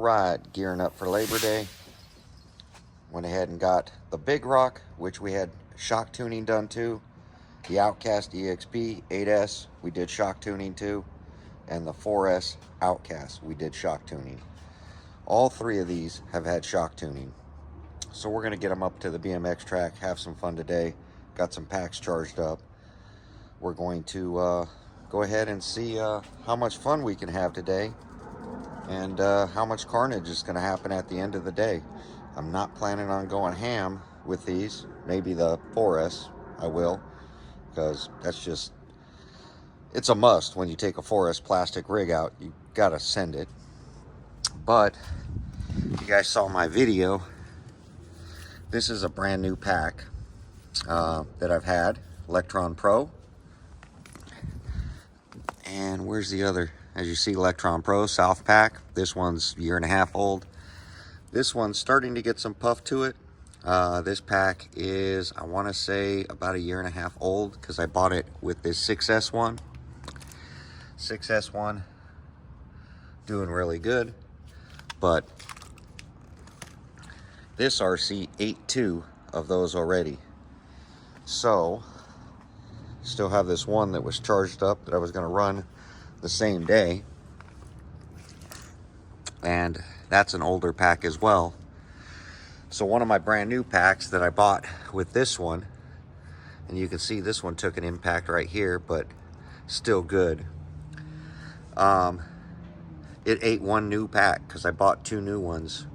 right, gearing up for Labor Day. Went ahead and got the Big Rock, which we had shock tuning done to. The Outcast EXP 8S, we did shock tuning to. And the 4S Outcast, we did shock tuning. All three of these have had shock tuning. So we're gonna get them up to the BMX track, have some fun today. Got some packs charged up. We're going to go ahead and see how much fun we can have today and how much carnage is gonna happen at the end of the day. I'm not planning on going ham with these. Maybe the 4S I will, because that's just, it's a must. When you take a 4S plastic rig out, you gotta send it. But you guys saw my video. This is a brand new pack that I've had, Electron Pro. And where's the other? As you see, Electron Pro South Pack. This one's a year and a half old. This one's starting to get some puff to it. This pack is, I want to say, about a year and a half old, because I bought it with this 6S one. 6S one doing really good, but this RC ate 2 of those already. So still have this one that was charged up that I was going to run the same day, and that's an older pack as well. So one of my brand new packs that I bought with this one, and you can see this one took an impact right here, but still good. It ate one new pack because I bought 2 new ones,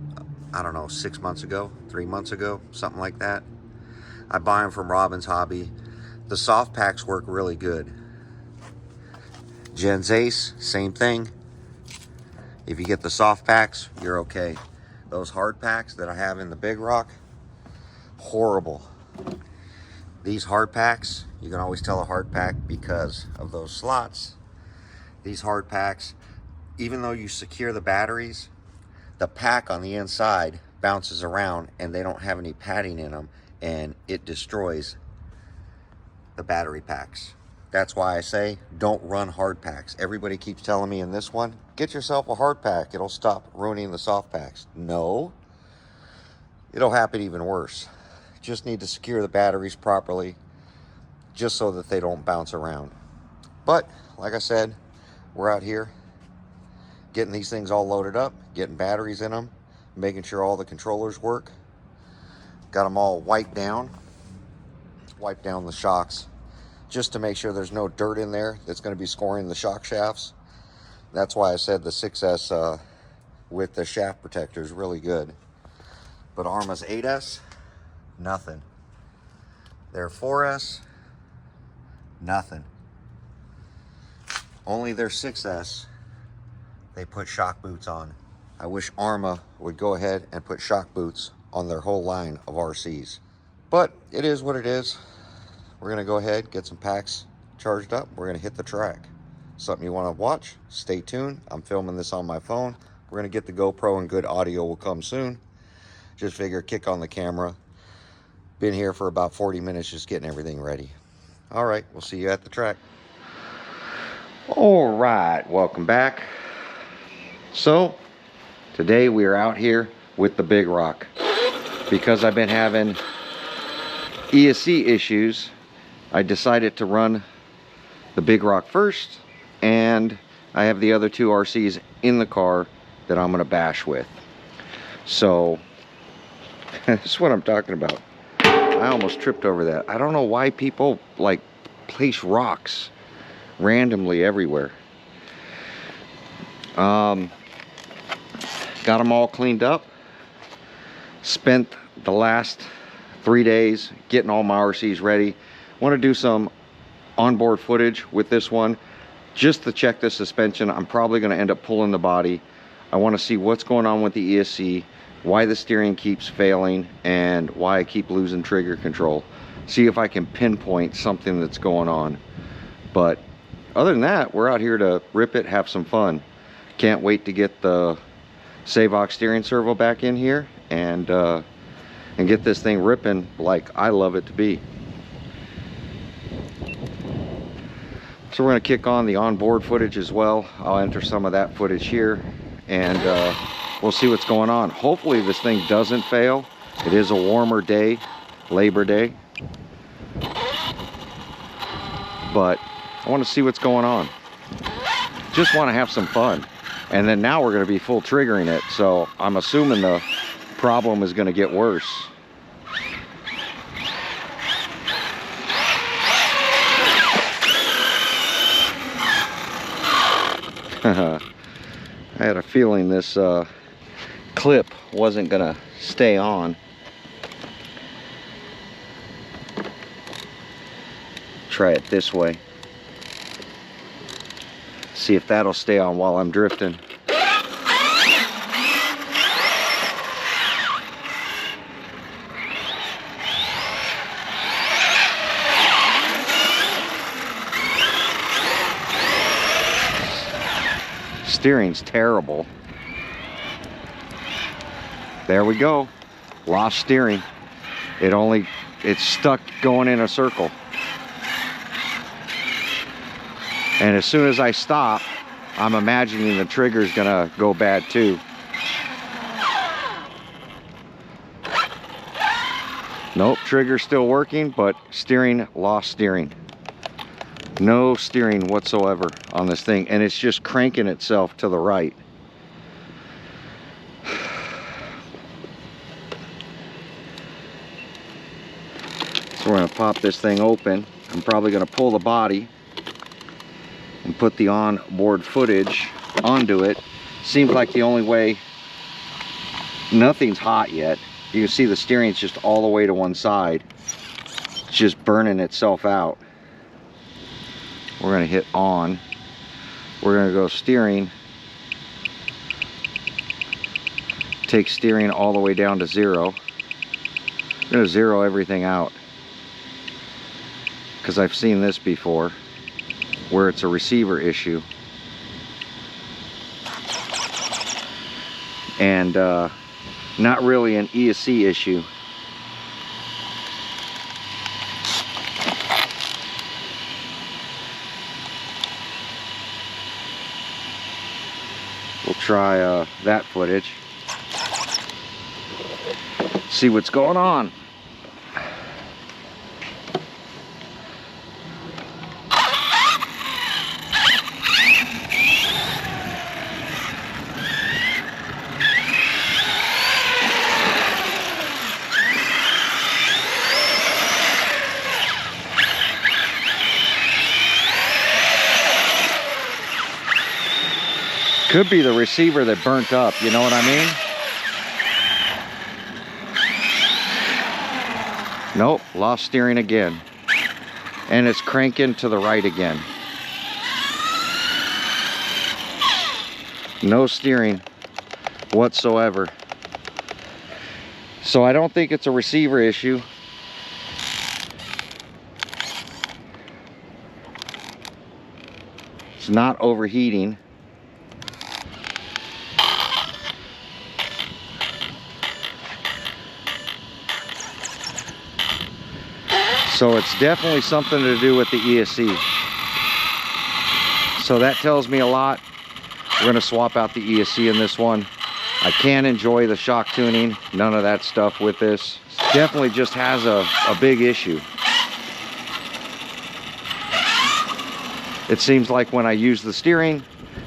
I don't know, 6 months ago, 3 months ago, something like that. I buy them from Robin's Hobby. The soft packs work really good. Gens Ace, same thing. If you get the soft packs, you're okay. Those hard packs that I have in the Big Rock, horrible. These hard packs, you can always tell a hard pack because of those slots. These hard packs, even though you secure the batteries, the pack on the inside bounces around and they don't have any padding in them, and it destroys the battery packs. That's why I say don't run hard packs. Everybody keeps telling me in this one, get yourself a hard pack, it'll stop ruining the soft packs. No, it'll happen even worse. Just need to secure the batteries properly, just so that they don't bounce around. But like I said, we're out here getting these things all loaded up, getting batteries in them, making sure all the controllers work. Got them all wiped down the shocks, just to make sure there's no dirt in there that's going to be scoring the shock shafts. That's why I said the 6S with the shaft protector is really good. But Arrma's 8S, nothing. Their 4S, nothing. Only their 6S, they put shock boots on. I wish Arrma would go ahead and put shock boots on their whole line of RCs. But it is what it is. We're gonna go ahead, get some packs charged up. We're gonna hit the track. Something you wanna watch, stay tuned. I'm filming this on my phone. We're gonna get the GoPro, and good audio will come soon. Just figure, kick on the camera. Been here for about 40 minutes just getting everything ready. All right, we'll see you at the track. All right, welcome back. So today we are out here with the Big Rock. Because I've been having ESC issues, I decided to run the Big Rock first, and I have the other 2 RCs in the car that I'm gonna bash with. So this is what I'm talking about. I almost tripped over that. I don't know why people like place rocks randomly everywhere. Got them all cleaned up. Spent the last 3 days getting all my RCs ready. Want to do some onboard footage with this one just to check the suspension. I'm probably going to end up pulling the body. I want to see what's going on with the ESC, why the steering keeps failing, and why I keep losing trigger control. See if I can pinpoint something that's going on. But other than that, we're out here to rip it, have some fun. Can't wait to get the Savox steering servo back in here and get this thing ripping like I love it to be. So we're going to kick on the onboard footage as well. I'll enter some of that footage here, and we'll see what's going on. Hopefully this thing doesn't fail. It is a warmer day, Labor Day. But I want to see what's going on. Just want to have some fun. And then now we're going to be full triggering it. So I'm assuming the problem is going to get worse. I had a feeling this clip wasn't gonna stay on. Try it this way. See if that'll stay on while I'm drifting. Steering's terrible. There we go. Lost steering. It's stuck going in a circle. And as soon as I stop, I'm imagining the trigger's gonna go bad too. Nope, trigger's still working, but steering, lost steering. No steering whatsoever on this thing, and it's just cranking itself to the right. So we're going to pop this thing open. I'm probably going to pull the body and put the onboard footage onto it. Seems like the only way. Nothing's hot yet. You can see the steering's just all the way to one side. It's just burning itself out. We're going to hit on. We're going to go steering. Take steering all the way down to 0. I'm going to 0 everything out, because I've seen this before where it's a receiver issue. And not really an ESC issue. We'll try that footage. See what's going on. Could be the receiver that burnt up, you know what I mean? Nope, lost steering again. And it's cranking to the right again. No steering whatsoever. So I don't think it's a receiver issue. It's not overheating. So it's definitely something to do with the ESC. So that tells me a lot. We're going to swap out the ESC in this one. I can enjoy the shock tuning. None of that stuff with this. Definitely just has a big issue. It seems like when I use the steering,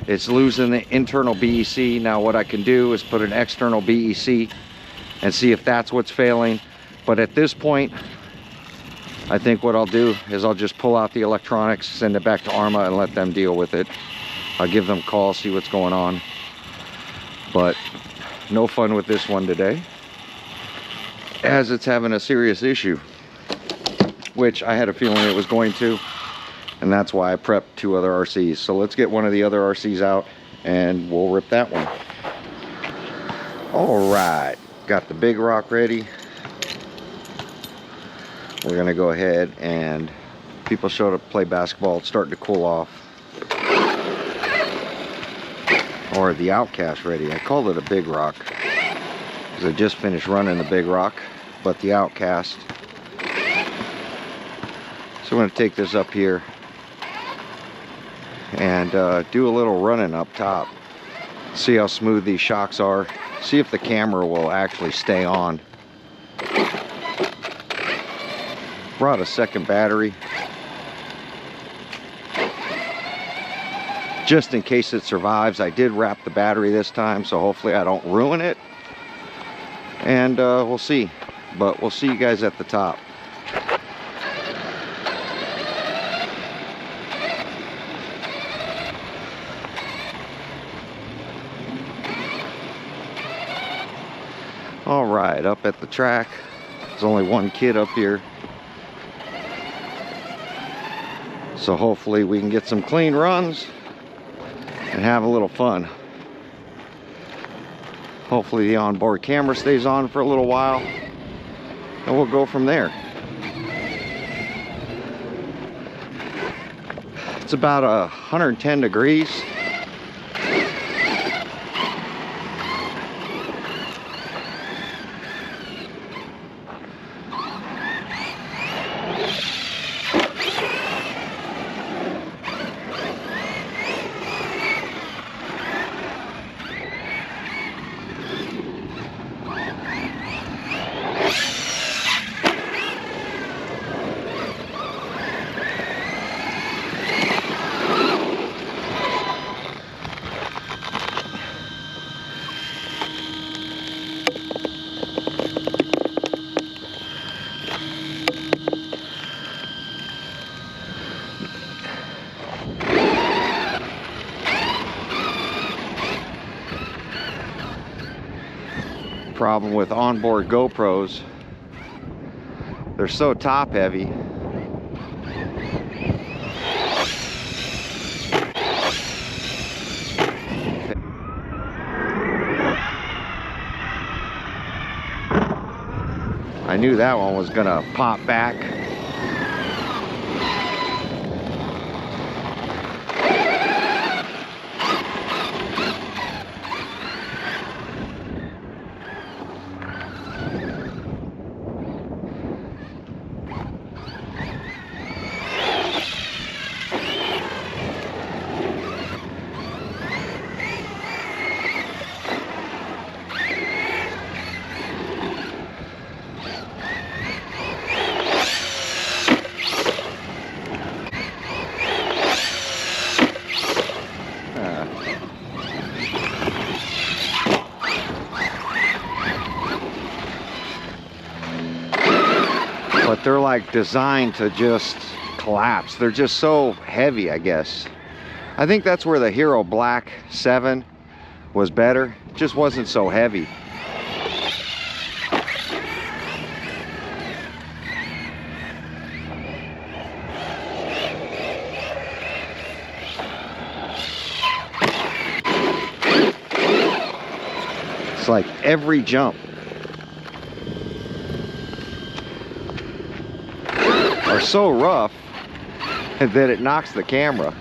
it's losing the internal BEC. Now what I can do is put an external BEC and see if that's what's failing. But at this point, I think what I'll do is I'll just pull out the electronics, send it back to Arma, and let them deal with it. I'll give them a call, see what's going on. But no fun with this one today, as it's having a serious issue, which I had a feeling it was going to, and that's why I prepped 2 other RCs. So let's get one of the other RCs out and we'll rip that one. All right, got the big rock ready. We're gonna go ahead, and people showed up to play basketball. It's starting to cool off. Or the Outcast ready. I called it a big rock because I just finished running the big rock, but the Outcast. So I'm gonna take this up here and do a little running up top. See how smooth these shocks are. See if the camera will actually stay on. Brought a second battery, just in case it survives. I did wrap the battery this time, so hopefully I don't ruin it. And we'll see. But we'll see you guys at the top. All right, up at the track. There's only one kid up here. So hopefully we can get some clean runs and have a little fun. Hopefully the onboard camera stays on for a little while, and we'll go from there. It's about 110 degrees. Problem with onboard GoPros, they're so top heavy. I knew that one was gonna pop back. But they're like designed to just collapse. They're just so heavy, I guess. I think that's where the Hero Black 7 was better. It just wasn't so heavy. It's like every jump are so rough that it knocks the camera.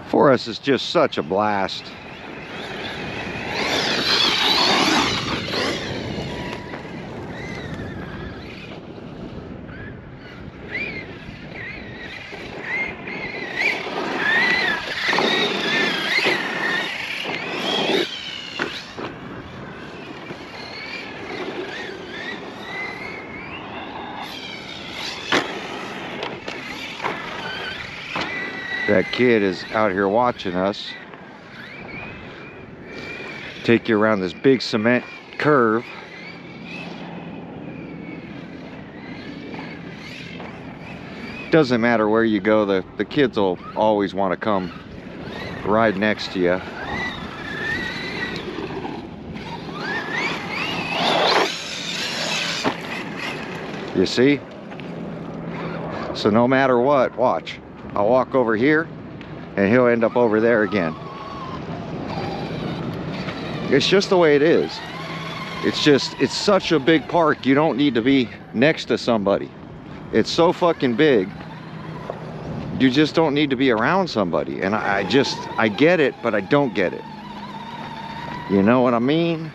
For us, it's just such a blast. That kid is out here watching us. Take you around this big cement curve. Doesn't matter where you go, the kids will always want to come ride next to you. You see? So no matter what, watch. I'll walk over here and he'll end up over there again. It's just the way it is. It's such a big park, you don't need to be next to somebody. It's so fucking big. You just don't need to be around somebody. And I get it, but I don't get it. You know what I mean?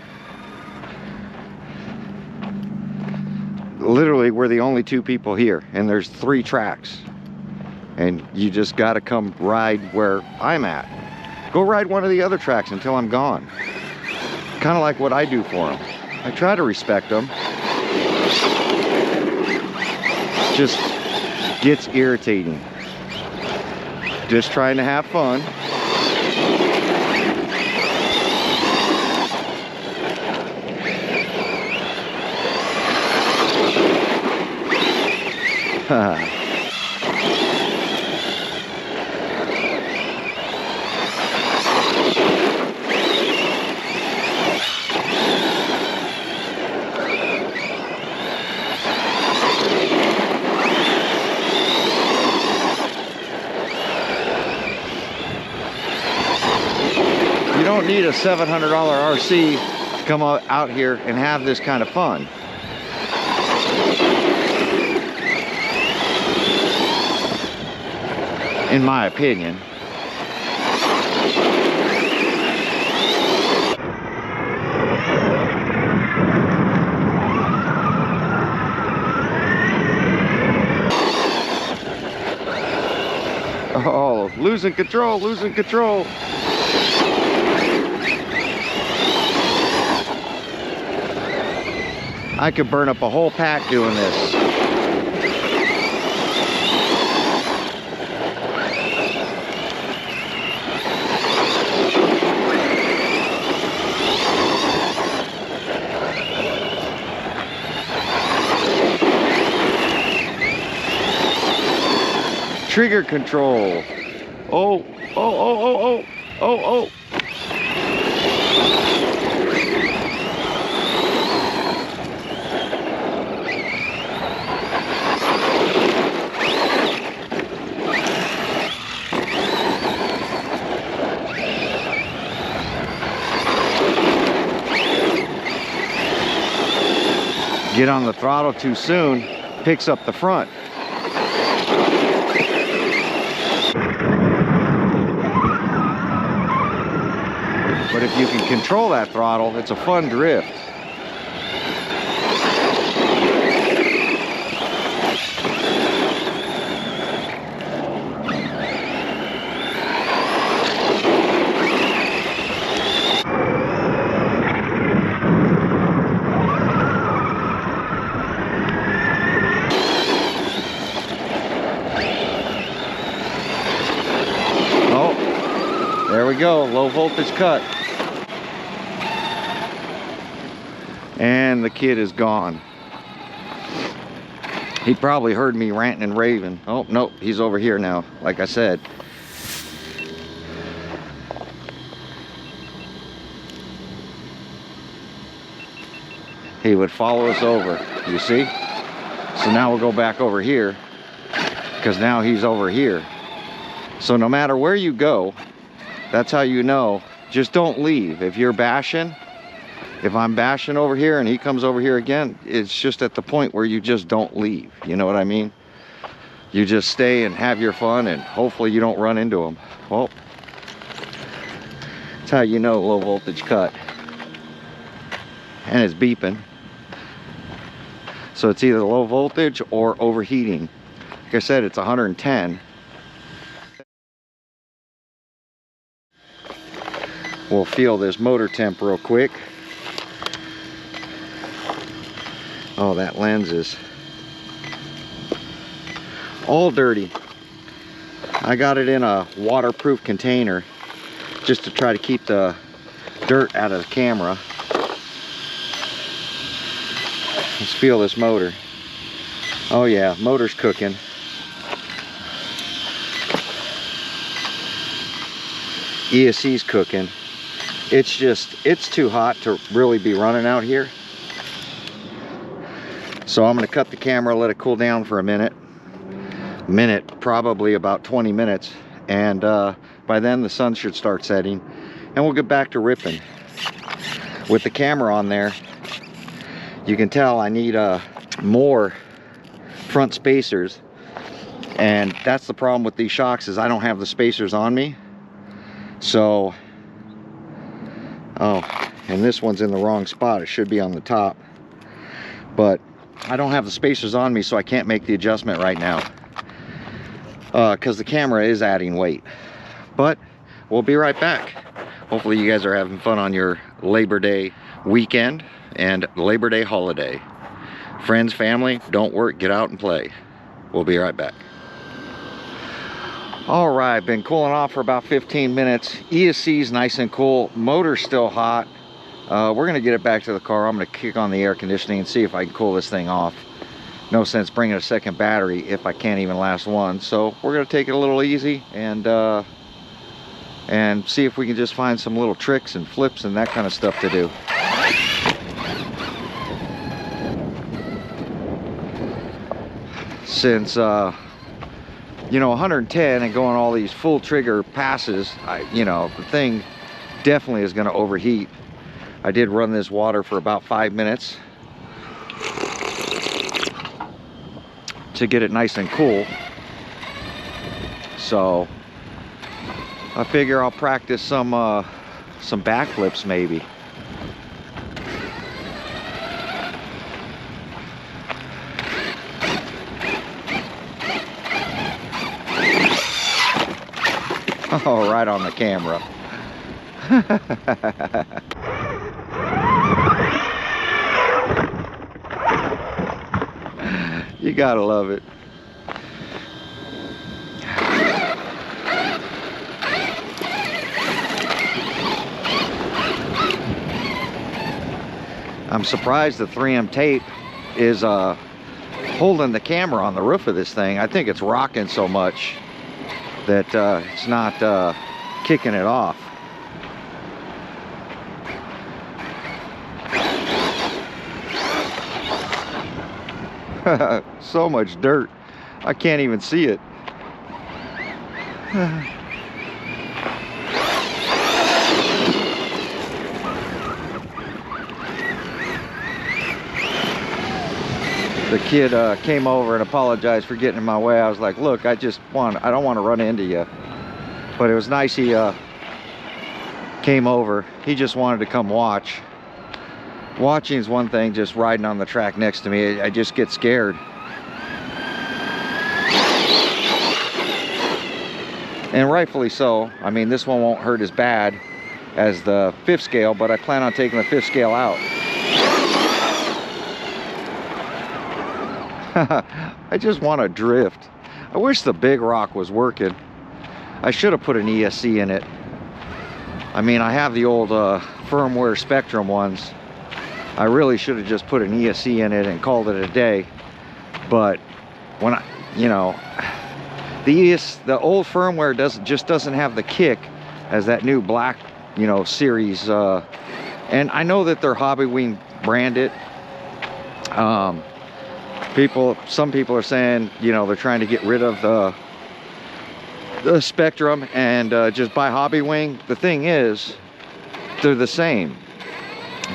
Literally, we're the only 2 people here, and there's 3 tracks. And you just gotta come ride where I'm at. Go ride one of the other tracks until I'm gone. Kind of like what I do for them. I try to respect them. Just gets irritating. Just trying to have fun. You don't need a $700 RC to come out here and have this kind of fun. In my opinion. Oh, losing control, losing control. I could burn up a whole pack doing this. Trigger control. Oh, oh, oh, oh, oh, oh, oh. Get on the throttle too soon, picks up the front. But if you can control that throttle, it's a fun drift. Oh, there we go, low voltage cut. And the kid is gone. He probably heard me ranting and raving. Oh, nope, he's over here now, like I said. He would follow us over, you see? So now we'll go back over here, because now he's over here. So no matter where you go, that's how you know, just don't leave. If you're bashing, if I'm bashing over here and he comes over here again, it's just at the point where you just don't leave. You know what I mean? You just stay and have your fun, and hopefully you don't run into him. Well, that's how you know low voltage cut. And it's beeping. So it's either low voltage or overheating. Like I said, it's 110. We'll feel this motor temp real quick. Oh, that lens is all dirty. I got it in a waterproof container just to try to keep the dirt out of the camera. Let's feel this motor. Oh yeah, motor's cooking. ESC's cooking. It's too hot to really be running out here. So I'm gonna cut the camera, let it cool down for a minute, probably about 20 minutes. And by then the sun should start setting and we'll get back to ripping. With the camera on there, you can tell I need more front spacers. And that's the problem with these shocks, is I don't have the spacers on me. So, oh, and this one's in the wrong spot. It should be on the top. But I don't have the spacers on me, so I can't make the adjustment right now. Because the camera is adding weight. But we'll be right back. Hopefully you guys are having fun on your Labor Day weekend and Labor Day holiday. Friends, family, don't work, get out and play. We'll be right back. All right, been cooling off for about 15 minutes. ESC's nice and cool. Motor's still hot. We're gonna get it back to the car. I'm gonna kick on the air conditioning and see if I can cool this thing off. No sense bringing a second battery if I can't even last one. So we're gonna take it a little easy and see if we can just find some little tricks and flips and that kind of stuff to do. Since you know, 110 and going all these full trigger passes, you know, the thing definitely is going to overheat. I did run this water for about 5 minutes to get it nice and cool. So I figure I'll practice some backflips maybe. Oh, right on the camera. You gotta love it. I'm surprised the 3M tape is holding the camera on the roof of this thing. I think it's rocking so much that it's not kicking it off. So much dirt, I can't even see it. The kid came over and apologized for getting in my way. I was like, look, I don't want to run into you. But it was nice he came over. He just wanted to come watch. Watching is one thing, just riding on the track next to me, I just get scared. And rightfully so. I mean, this one won't hurt as bad as the 5th scale, but I plan on taking the 5th scale out. I just want to drift. I wish the big rock was working. I should have put an ESC in it. I mean, I have the old firmware Spectrum ones. I really should have just put an ESC in it and called it a day. But when I, you know, the old firmware just doesn't have the kick as that new black, you know, series. And I know that they're Hobbywing branded. Some people are saying, you know, they're trying to get rid of the Spectrum and just buy Hobbywing. The thing is, they're the same.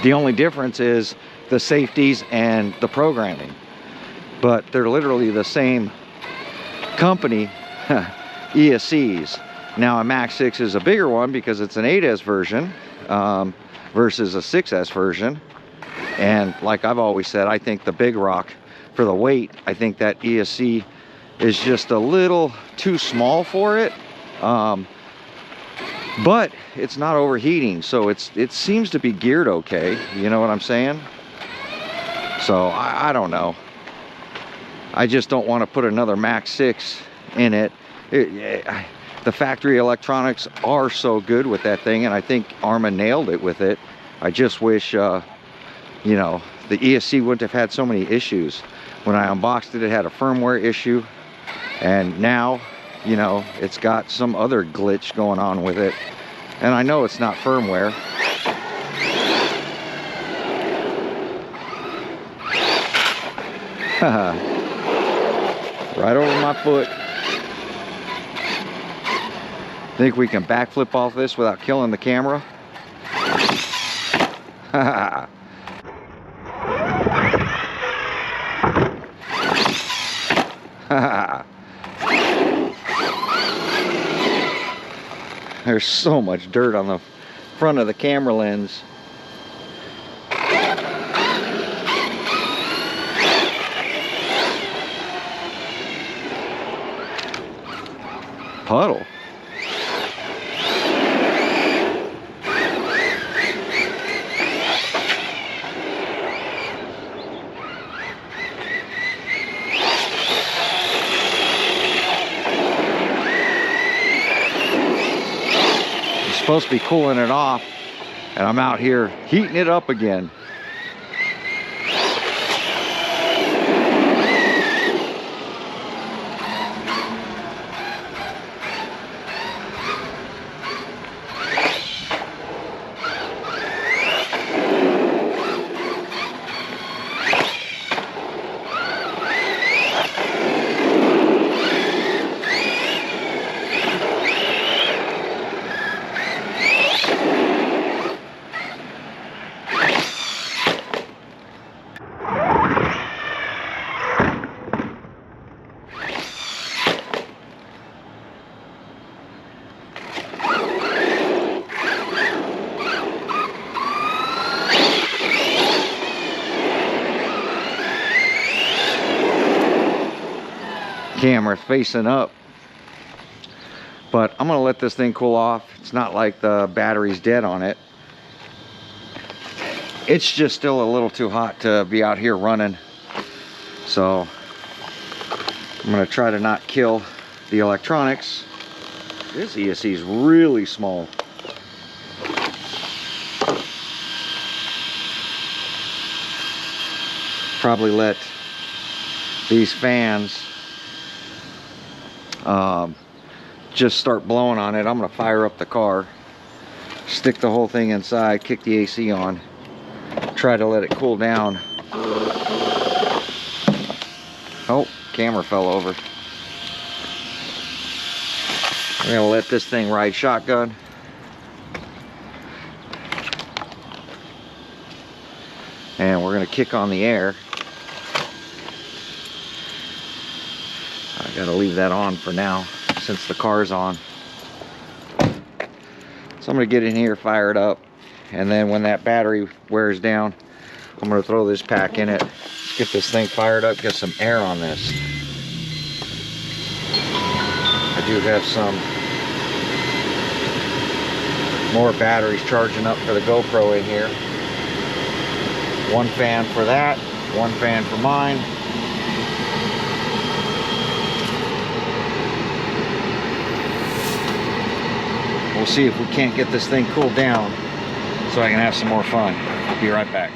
The only difference is the safeties and the programming. But they're literally the same company, ESCs. Now a Max 6 is a bigger one because it's an 8S version versus a 6S version. And like I've always said, I think the big rock, for the weight, I think that ESC is just a little too small for it. But it's not overheating, so it seems to be geared okay. You know what I'm saying? So I don't know. I just don't want to put another Max 6 in it The factory electronics are so good with that thing, and I think Arma nailed it with it. I just wish, you know, the ESC wouldn't have had so many issues. When I unboxed it, it had a firmware issue, and now, you know, it's got some other glitch going on with it. And I know it's not firmware. Right over my foot. Think we can backflip off this without killing the camera? There's so much dirt on the front of the camera lens. Puddle. Supposed to be cooling it off, and I'm out here heating it up again. Camera facing up, but I'm gonna let this thing cool off. It's not like the battery's dead on it. It's just still a little too hot to be out here running, so I'm gonna try to not kill the electronics. This ESC is really small. Probably let these fans just start blowing on it. I'm gonna fire up the car, stick the whole thing inside, kick the AC on, try to let it cool down. Oh, camera fell over. I'm gonna let this thing ride shotgun. And we're gonna kick on the air. I gotta leave that on for now since the car's on. So I'm gonna get in here, fire it up, and then when that battery wears down, I'm gonna throw this pack in it, get this thing fired up, get some air on this. I do have some more batteries charging up for the GoPro in here. One fan for that, one fan for mine. We'll see if we can't get this thing cooled down so I can have some more fun. Be right back.